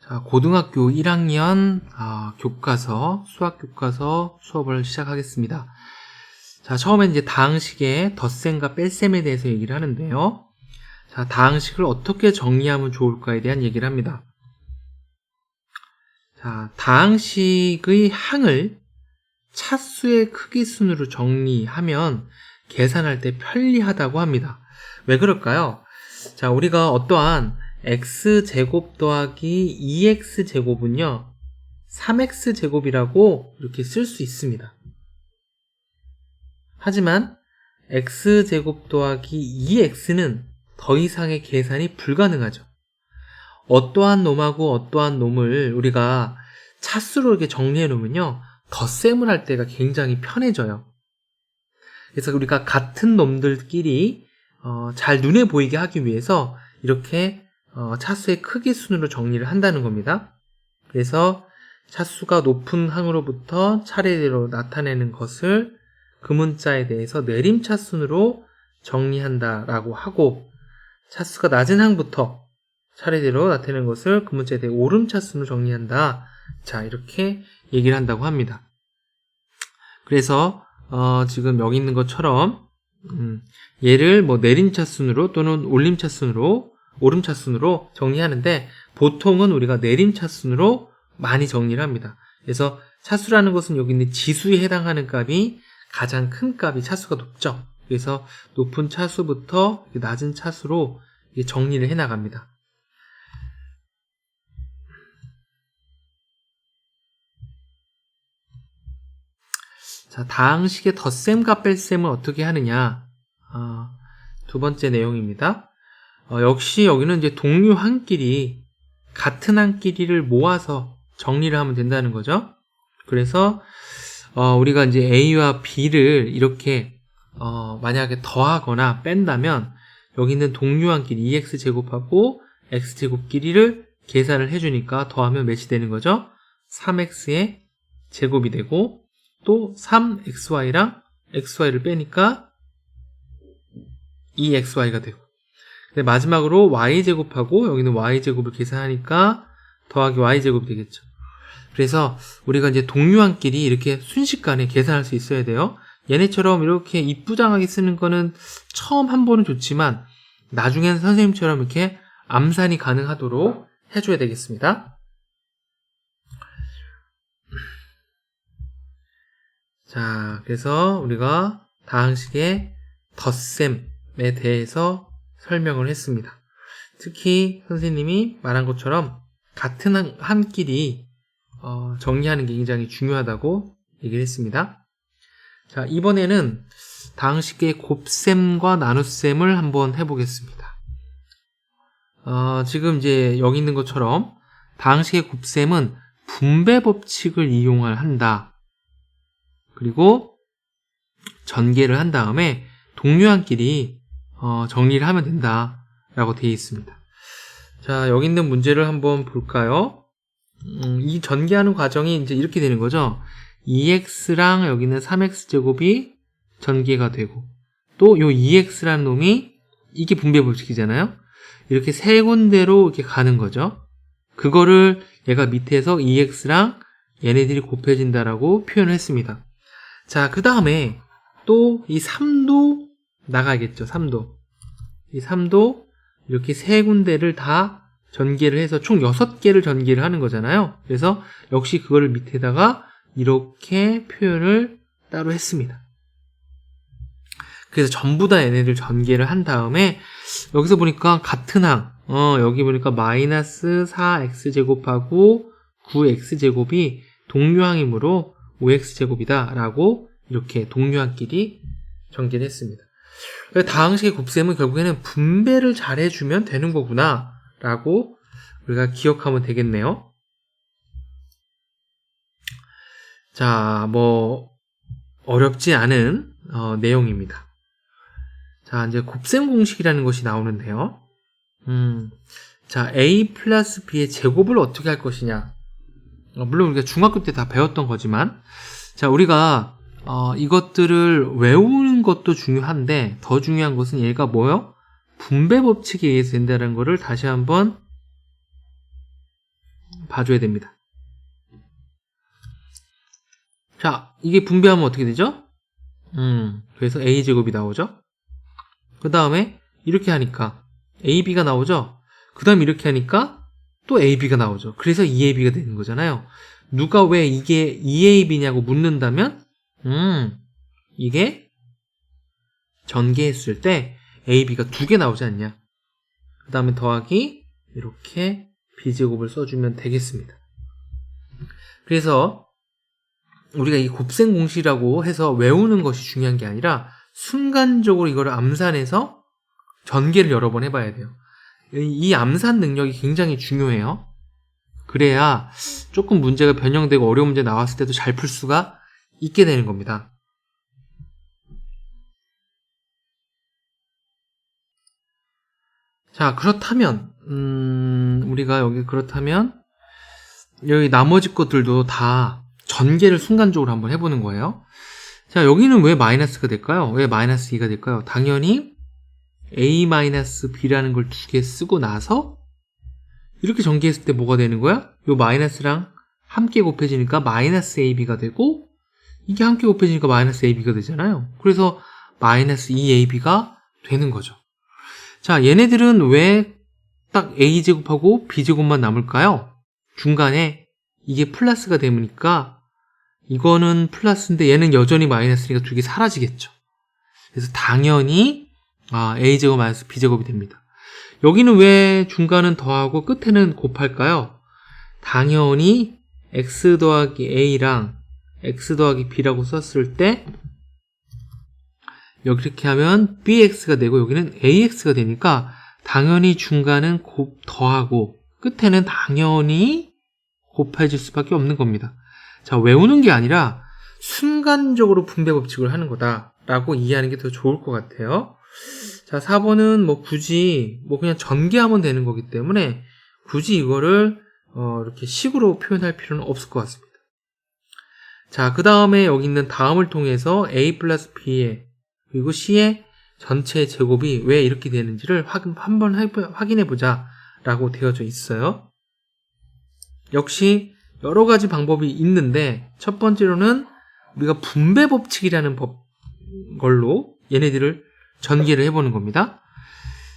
자, 고등학교 1학년 교과서, 수학 교과서 수업을 시작하겠습니다. 자, 처음엔 이제 다항식의 덧셈과 뺄셈에 대해서 얘기를 하는데요. 자, 다항식을 어떻게 정리하면 좋을까에 대한 얘기를 합니다. 자, 다항식의 항을 차수의 크기 순으로 정리하면 계산할 때 편리하다고 합니다. 왜 그럴까요? 자, 우리가 어떠한 x제곱 더하기 2x제곱은요 3x제곱이라고 이렇게 쓸 수 있습니다. 하지만 x제곱 더하기 2x는 더 이상의 계산이 불가능하죠. 어떠한 놈하고 어떠한 놈을 우리가 차수로 이렇게 정리해 놓으면요 덧셈을 할 때가 굉장히 편해져요. 그래서 우리가 같은 놈들끼리 잘 눈에 보이게 하기 위해서 이렇게 차수의 크기 순으로 정리를 한다는 겁니다. 그래서 차수가 높은 항으로부터 차례대로 나타내는 것을 그 문자에 대해서 내림차순으로 정리한다라고 하고, 차수가 낮은 항부터 차례대로 나타내는 것을 그 문자에 대해 오름차순으로 정리한다. 자, 이렇게 얘기를 한다고 합니다. 그래서 지금 여기 있는 것처럼 얘를 뭐 내림차순으로 또는 오름차순으로 정리하는데, 보통은 우리가 내림차순으로 많이 정리를 합니다. 그래서 차수라는 것은 여기 있는 지수에 해당하는 값이 가장 큰 값이 차수가 높죠. 그래서 높은 차수부터 낮은 차수로 정리를 해나갑니다. 자, 다항식의 덧셈과 뺄셈을 어떻게 하느냐? 두 번째 내용입니다. 역시 여기는 이제 동류 항끼리, 같은 항끼리를 모아서 정리를 하면 된다는 거죠. 그래서 우리가 이제 A와 B를 이렇게 만약에 더하거나 뺀다면 여기 있는 동류 항끼리 2x제곱하고 x제곱끼리를 계산을 해주니까 더하면 몇이 되는 거죠? 3x의 제곱이 되고, 또 3xy랑 xy를 빼니까 2xy가 되고, 근데 마지막으로 y제곱하고 여기는 y제곱을 계산하니까 더하기 y제곱이 되겠죠. 그래서 우리가 이제 동류항끼리 이렇게 순식간에 계산할 수 있어야 돼요. 얘네처럼 이렇게 이쁘장하게 쓰는 거는 처음 한 번은 좋지만 나중에는 선생님처럼 이렇게 암산이 가능하도록 해줘야 되겠습니다. 자, 그래서 우리가 다항식의 덧셈에 대해서 설명을 했습니다. 특히 선생님이 말한 것처럼 같은 항끼리 정리하는 게 굉장히 중요하다고 얘기를 했습니다. 자, 이번에는 다항식의 곱셈과 나눗셈을 한번 해보겠습니다. 지금 이제 여기 있는 것처럼 다항식의 곱셈은 분배 법칙을 이용을 한다. 그리고 전개를 한 다음에 동류항끼리 정리를 하면 된다 라고 되어 있습니다. 자, 여기 있는 문제를 한번 볼까요? 이 전개하는 과정이 이제 이렇게 되는 거죠. 2x랑 여기는 3x제곱이 전개가 되고, 또 요 2x라는 놈이 이게 분배 법칙이잖아요. 이렇게 세 군데로 이렇게 가는 거죠. 그거를 얘가 밑에서 2x랑 얘네들이 곱해진다라고 표현을 했습니다. 자, 그 다음에 또 이 3도 나가겠죠. 3도. 이 3도 이렇게 세 군데를 다 전개를 해서 총 6개를 전개를 하는 거잖아요. 그래서 역시 그거를 밑에다가 이렇게 표현을 따로 했습니다. 그래서 전부 다 얘네들 전개를 한 다음에 여기서 보니까 같은 항, 여기 보니까 마이너스 4x제곱하고 9x제곱이 동류항이므로 5x제곱이다 라고 이렇게 동류항끼리 전개를 했습니다. 다항식의 곱셈은 결국에는 분배를 잘 해주면 되는 거구나 라고 우리가 기억하면 되겠네요. 자, 뭐 어렵지 않은 내용입니다. 자, 이제 곱셈 공식이라는 것이 나오는데요. 자, a 플러스 b의 제곱을 어떻게 할 것이냐. 물론 우리가 중학교 때 다 배웠던 거지만, 자, 우리가 이것들을 외우는 것도 중요한데 더 중요한 것은 얘가 뭐요? 분배 법칙에 의해서 된다는 것을 다시 한번 봐줘야 됩니다. 자, 이게 분배하면 어떻게 되죠? 그래서 a제곱이 나오죠? 그 다음에 이렇게 하니까 ab가 나오죠? 그 다음에 이렇게 하니까 또 ab가 나오죠. 그래서 2ab가 되는 거잖아요. 누가 왜 이게 2ab냐고 묻는다면 이게 전개했을 때 ab가 2개 나오지 않냐. 그 다음에 더하기 이렇게 b제곱을 써주면 되겠습니다. 그래서 우리가 이 곱셈 공식이라고 해서 외우는 것이 중요한 게 아니라 순간적으로 이거를 암산해서 전개를 여러 번 해봐야 돼요. 이 암산 능력이 굉장히 중요해요. 그래야 조금 문제가 변형되고 어려운 문제 나왔을 때도 잘 풀 수가 있게 되는 겁니다. 자, 그렇다면 우리가 그렇다면 여기 나머지 것들도 다 전개를 순간적으로 한번 해보는 거예요. 자, 여기는 왜 마이너스가 될까요? 왜 마이너스 2가 될까요? 당연히 a-b라는 걸 2개 쓰고 나서 이렇게 전개했을 때 뭐가 되는 거야? 요 마이너스랑 함께 곱해지니까 마이너스 ab가 되고 이게 함께 곱해지니까 마이너스 ab가 되잖아요. 그래서 마이너스 2ab가 되는 거죠. 자, 얘네들은 왜 딱 a제곱하고 b제곱만 남을까요? 중간에 이게 플러스가 되니까 이거는 플러스인데 얘는 여전히 마이너스니까 2개 사라지겠죠. 그래서 당연히 a제곱 마이너스 b제곱이 됩니다. 여기는 왜 중간은 더하고 끝에는 곱할까요? 당연히 x 더하기 a랑 x 더하기 b라고 썼을 때 여기 이렇게 하면 bx가 되고 여기는 ax가 되니까 당연히 중간은 더하고 끝에는 당연히 곱해질 수밖에 없는 겁니다. 자, 외우는 게 아니라 순간적으로 분배 법칙을 하는 거다라고 이해하는 게 더 좋을 것 같아요. 자, 4번은 굳이 그냥 전개하면 되는 거기 때문에 굳이 이거를 이렇게 식으로 표현할 필요는 없을 것 같습니다. 자, 그 다음에 여기 있는 다음을 통해서 a 플러스 b의 그리고 c의 전체 제곱이 왜 이렇게 되는지를 한번 확인해 보자 라고 되어져 있어요. 역시 여러 가지 방법이 있는데 첫 번째로는 우리가 분배 법칙이라는 걸로 얘네들을 전개를 해보는 겁니다.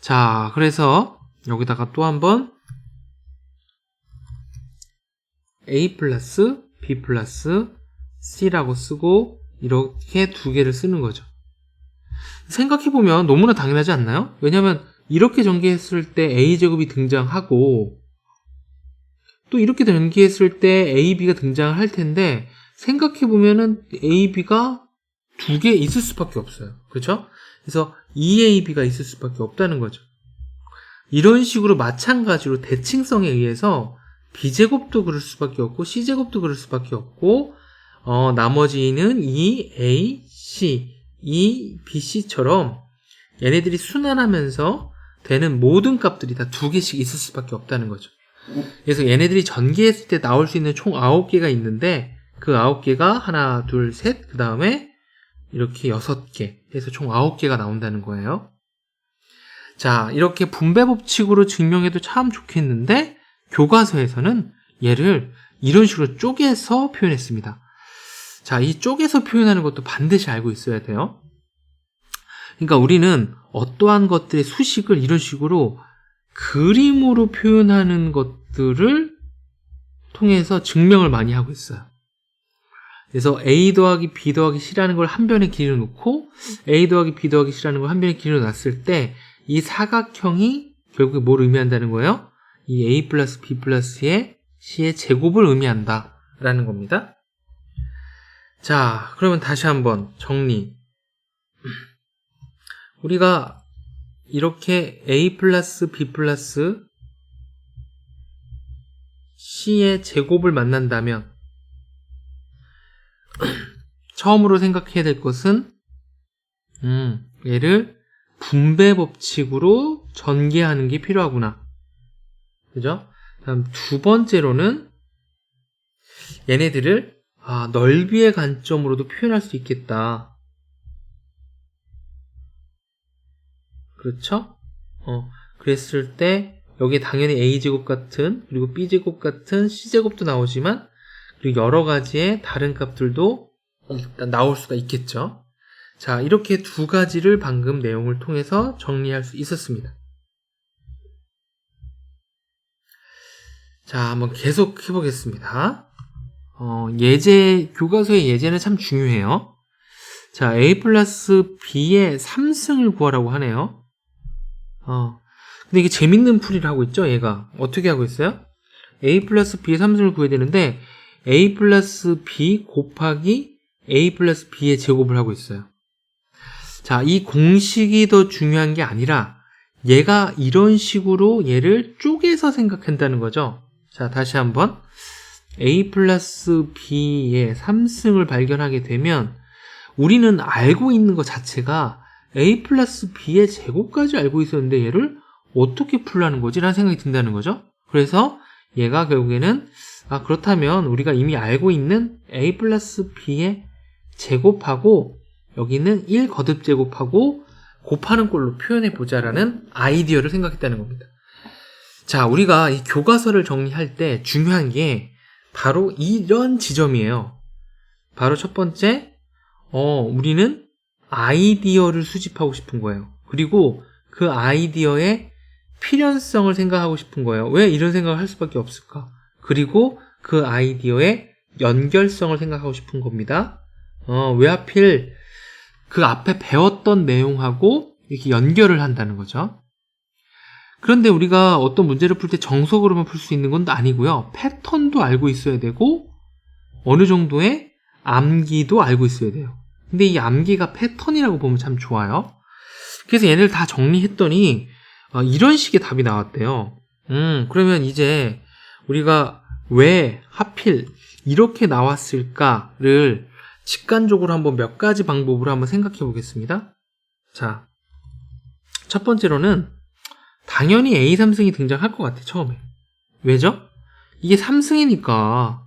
자, 그래서 여기다가 또 한번 a 플러스 b 플러스 c라고 쓰고 이렇게 두 개를 쓰는 거죠. 생각해보면 너무나 당연하지 않나요? 왜냐하면 이렇게 전개했을 때 a제곱이 등장하고 또 이렇게 전개했을 때 ab가 등장을 할 텐데 생각해보면은 ab가 두 개 있을 수밖에 없어요. 그렇죠? 그래서 2ab가 있을 수밖에 없다는 거죠. 이런 식으로 마찬가지로 대칭성에 의해서 b제곱도 그럴 수밖에 없고 c제곱도 그럴 수밖에 없고 나머지는 2ac, 2bc처럼 얘네들이 순환하면서 되는 모든 값들이 다 두 개씩 있을 수밖에 없다는 거죠. 그래서 얘네들이 전개했을 때 나올 수 있는 총 9개가 있는데 그 9개가 하나, 둘, 셋, 그 다음에 이렇게 6개 해서 총 9개가 나온다는 거예요. 자, 이렇게 분배 법칙으로 증명해도 참 좋겠는데 교과서에서는 얘를 이런 식으로 쪼개서 표현했습니다. 자, 이 쪼개서 표현하는 것도 반드시 알고 있어야 돼요. 그러니까 우리는 어떠한 것들의 수식을 이런 식으로 그림으로 표현하는 것들을 통해서 증명을 많이 하고 있어요. 그래서 a 더하기 b 더하기 c라는 걸 한 변에 길어 놓고 a 더하기 b 더하기 c라는 걸 한 변에 길어 놨을 때 이 사각형이 결국에 뭘 의미한다는 거예요? 이 a 플러스 b 플러스의 c의 제곱을 의미한다 라는 겁니다. 자, 그러면 다시 한번 정리. 우리가 이렇게 a 플러스 b 플러스 c의 제곱을 만난다면 처음으로 생각해야 될 것은 얘를 분배 법칙으로 전개하는 게 필요하구나. 그죠? 다음 두 번째로는 얘네들을 넓이의 관점으로도 표현할 수 있겠다. 그렇죠? 그랬을 때 여기에 당연히 a제곱 같은, 그리고 b제곱 같은 c제곱도 나오지만, 그리고 여러 가지의 다른 값들도 일단 나올 수가 있겠죠. 자, 이렇게 두 가지를 방금 내용을 통해서 정리할 수 있었습니다. 자, 한번 계속 해보겠습니다. 교과서의 예제는 참 중요해요. 자, a 플러스 b의 3승을 구하라고 하네요. 근데 이게 재밌는 풀이를 하고 있죠, 얘가. 어떻게 하고 있어요? a 플러스 b의 3승을 구해야 되는데, a 플러스 b 곱하기 a 플러스 b의 제곱을 하고 있어요. 자, 이 공식이 더 중요한 게 아니라, 얘가 이런 식으로 얘를 쪼개서 생각한다는 거죠. 자, 다시 한번. a 플러스 b의 3승을 발견하게 되면 우리는 알고 있는 것 자체가 a 플러스 b의 제곱까지 알고 있었는데 얘를 어떻게 풀라는 거지? 라는 생각이 든다는 거죠. 그래서 얘가 결국에는 그렇다면 우리가 이미 알고 있는 a 플러스 b의 제곱하고 여기는 1 거듭 제곱하고 곱하는 꼴로 표현해보자라는 아이디어를 생각했다는 겁니다. 자, 우리가 이 교과서를 정리할 때 중요한 게 바로 이런 지점이에요. 바로 첫 번째, 우리는 아이디어를 수집하고 싶은 거예요. 그리고 그 아이디어의 필연성을 생각하고 싶은 거예요. 왜 이런 생각을 할 수밖에 없을까? 그리고 그 아이디어의 연결성을 생각하고 싶은 겁니다. 왜 하필 그 앞에 배웠던 내용하고 이렇게 연결을 한다는 거죠. 그런데 우리가 어떤 문제를 풀 때 정석으로만 풀 수 있는 건 아니고요. 패턴도 알고 있어야 되고 어느 정도의 암기도 알고 있어야 돼요. 근데 이 암기가 패턴이라고 보면 참 좋아요. 그래서 얘네를 다 정리했더니 이런 식의 답이 나왔대요. 그러면 이제 우리가 왜 하필 이렇게 나왔을까를 직관적으로 한번 몇 가지 방법으로 한번 생각해 보겠습니다. 자, 첫 번째로는 당연히 A3승이 등장할 것 같아, 처음에. 왜죠? 이게 3승이니까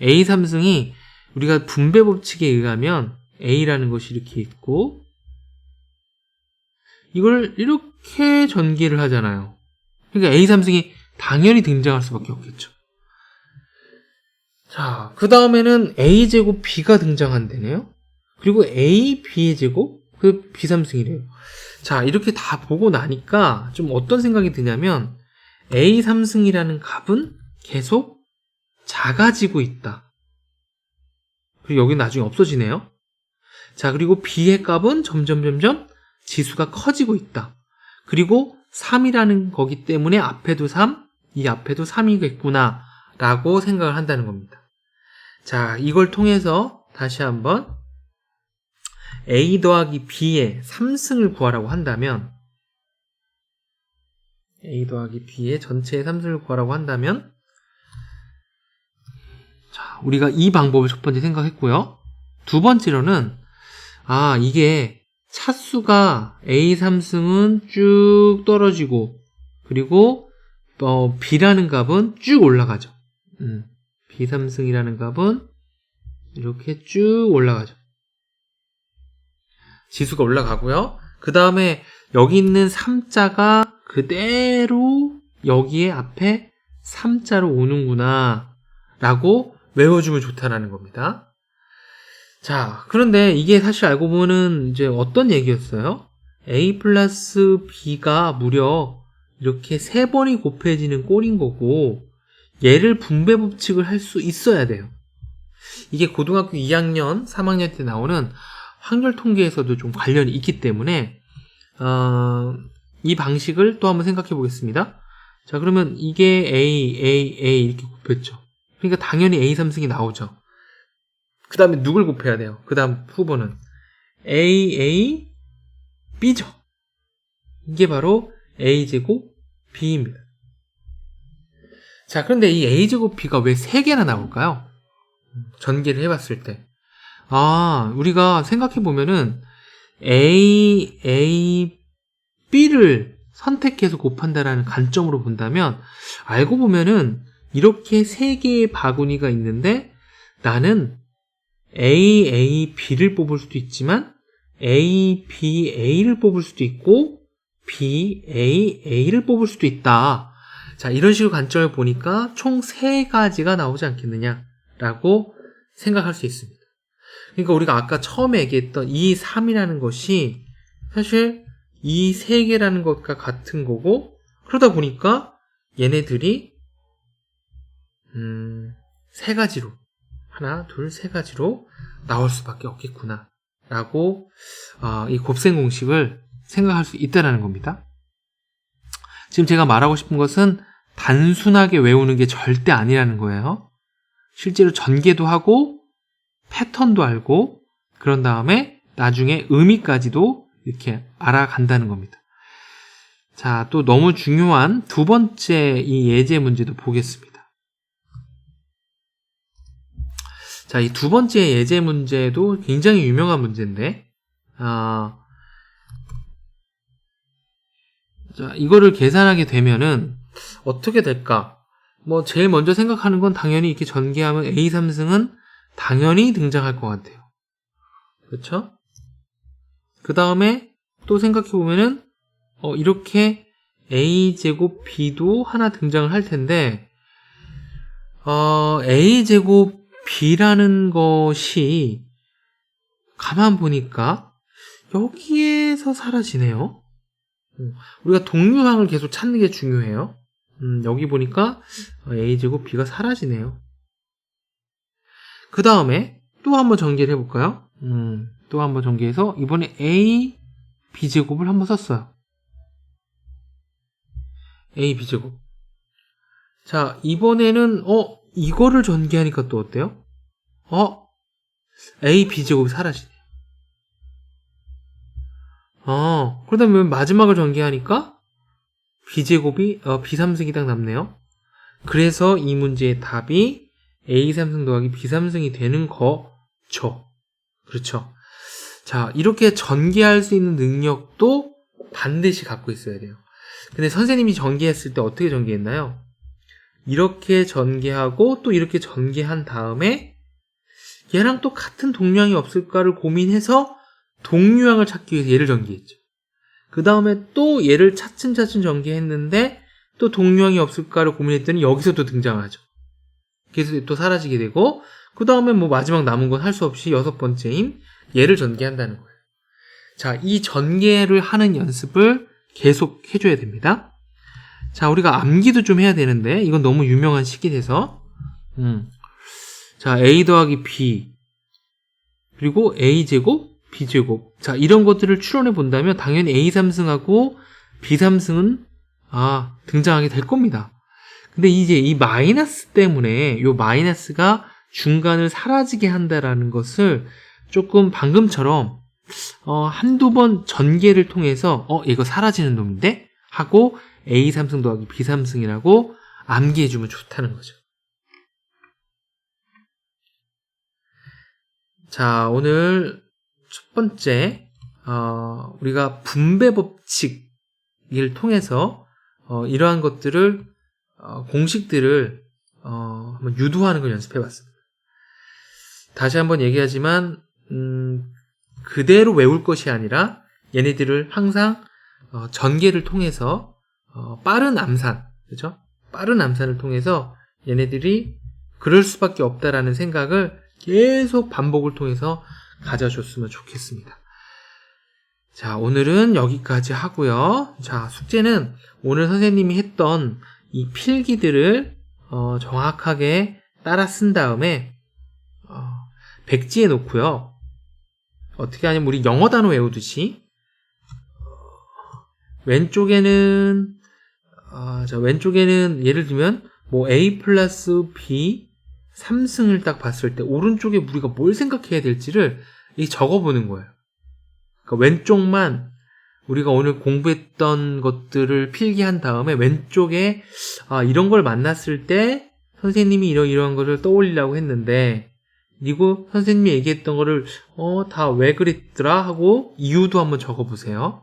A3승이 우리가 분배 법칙에 의하면 A라는 것이 이렇게 있고 이걸 이렇게 전개를 하잖아요. 그러니까 A3승이 당연히 등장할 수밖에 없겠죠. 자, 그 다음에는 A제곱 B가 등장한다네요. 그리고 A, B의 제곱, 그 B3승이래요. 자, 이렇게 다 보고 나니까 좀 어떤 생각이 드냐면 A3승이라는 값은 계속 작아지고 있다. 그리고 여기 나중에 없어지네요. 자, 그리고 B의 값은 점점 지수가 커지고 있다. 그리고 3이라는 거기 때문에 앞에도 3, 이 앞에도 3이겠구나 라고 생각을 한다는 겁니다. 자, 이걸 통해서 다시 한번 A 더하기 B의 3승을 구하라고 한다면 A 더하기 B의 전체의 3승을 구하라고 한다면 자, 우리가 이 방법을 첫 번째 생각했고요. 두 번째로는 이게 차수가 A 3승은 쭉 떨어지고 그리고 B라는 값은 쭉 올라가죠. B 3승이라는 값은 이렇게 쭉 올라가죠. 지수가 올라가고요. 그 다음에 여기 있는 3자가 그대로 여기에 앞에 3자로 오는구나 라고 외워주면 좋다라는 겁니다. 자, 그런데 이게 사실 알고 보면은 이제 어떤 얘기였어요? A 플러스 B가 무려 이렇게 3번이 곱해지는 꼴인 거고 얘를 분배 법칙을 할 수 있어야 돼요. 이게 고등학교 2학년, 3학년 때 나오는 확률 통계에서도 좀 관련이 있기 때문에 이 방식을 또 한번 생각해 보겠습니다. 자, 그러면 이게 A 이렇게 곱했죠. 그러니까 당연히 A 3승이 나오죠. 그 다음에 누굴 곱해야 돼요? 그 다음 후보는 A, B죠. 이게 바로 A제곱 B입니다. 자, 그런데 이 A제곱 B가 왜 3개나 나올까요? 전개를 해봤을 때. 우리가 생각해보면은 A, B를 선택해서 곱한다라는 관점으로 본다면 알고 보면은 이렇게 3개의 바구니가 있는데 나는 A, B를 뽑을 수도 있지만 A, B, A를 뽑을 수도 있고 B, A를 뽑을 수도 있다. 자, 이런 식으로 관점을 보니까 총 3가지가 나오지 않겠느냐라고 생각할 수 있습니다. 그러니까 우리가 아까 처음에 얘기했던 이 3이라는 것이 사실 이 3개라는 것과 같은 거고, 그러다 보니까 얘네들이 3가지로, 하나, 둘, 3가지로 나올 수밖에 없겠구나 라고 이 곱셈 공식을 생각할 수 있다는 겁니다. 지금 제가 말하고 싶은 것은 단순하게 외우는 게 절대 아니라는 거예요. 실제로 전개도 하고 패턴도 알고 그런 다음에 나중에 의미까지도 이렇게 알아간다는 겁니다. 자, 또 너무 중요한 2번째 이 예제 문제도 보겠습니다. 자, 이 2번째 예제 문제도 굉장히 유명한 문제인데, 자, 이거를 계산하게 되면은 어떻게 될까? 뭐 제일 먼저 생각하는 건 당연히 이렇게 전개하면 A3승은 당연히 등장할 것 같아요. 그렇죠? 그 다음에 또 생각해 보면은 이렇게 A제곱 B도 하나 등장을 할 텐데, A제곱 B라는 것이 가만 보니까 여기에서 사라지네요. 우리가 동류항을 계속 찾는 게 중요해요. 여기 보니까 A제곱 B가 사라지네요. 그 다음에 또 한번 전개를 해볼까요? 또 한번 전개해서 이번에 A, B제곱을 한번 썼어요. A, B제곱. 자, 이번에는 이거를 전개하니까 또 어때요? A, B제곱이 사라지네요. 그러다면 마지막을 전개하니까 B제곱이 B3승이 딱 남네요. 그래서 이 문제의 답이 A3승 더하기 B3승이 되는 거죠. 그렇죠. 자, 이렇게 전개할 수 있는 능력도 반드시 갖고 있어야 돼요. 근데 선생님이 전개했을 때 어떻게 전개했나요? 이렇게 전개하고 또 이렇게 전개한 다음에 얘랑 또 같은 동류항이 없을까를 고민해서 동류항을 찾기 위해서 얘를 전개했죠. 그 다음에 또 얘를 차츰차츰 전개했는데 또 동류항이 없을까를 고민했더니 여기서 또 등장하죠. 그래서 또 사라지게 되고, 그 다음에 뭐 마지막 남은 건 할 수 없이 6번째인 얘를 전개한다는 거예요. 자, 이 전개를 하는 연습을 계속 해줘야 됩니다. 자, 우리가 암기도 좀 해야 되는데 이건 너무 유명한 식이라서 자, A 더하기 B 그리고 A제곱 B제곱. 자, 이런 것들을 추론해 본다면 당연히 A3승하고 B3승은 등장하게 될 겁니다. 근데 이제 이 마이너스 때문에 이 마이너스가 중간을 사라지게 한다라는 것을 조금 방금처럼 한두 번 전개를 통해서 이거 사라지는 놈인데? 하고 A3승 더하기 B3승이라고 암기해주면 좋다는 거죠. 자, 오늘 첫 번째 우리가 분배 법칙을 통해서 이러한 것들을 공식들을 한번 유도하는 걸 연습해봤습니다. 다시 한번 얘기하지만 그대로 외울 것이 아니라 얘네들을 항상 전개를 통해서 빠른 암산, 그죠? 빠른 암산을 통해서 얘네들이 그럴 수밖에 없다라는 생각을 계속 반복을 통해서 가져줬으면 좋겠습니다. 자, 오늘은 여기까지 하고요. 자, 숙제는 오늘 선생님이 했던 이 필기들을 정확하게 따라 쓴 다음에 백지에 놓고요. 어떻게 하냐면 우리 영어 단어 외우듯이 왼쪽에는 예를 들면 뭐 A 플러스 B 3승을 딱 봤을 때 오른쪽에 우리가 뭘 생각해야 될지를 적어보는 거예요. 그러니까 왼쪽만 우리가 오늘 공부했던 것들을 필기한 다음에 왼쪽에 이런 걸 만났을 때 선생님이 이러한 거를 떠올리려고 했는데, 그리고 선생님이 얘기했던 거를 다 왜 그랬더라 하고 이유도 한번 적어보세요.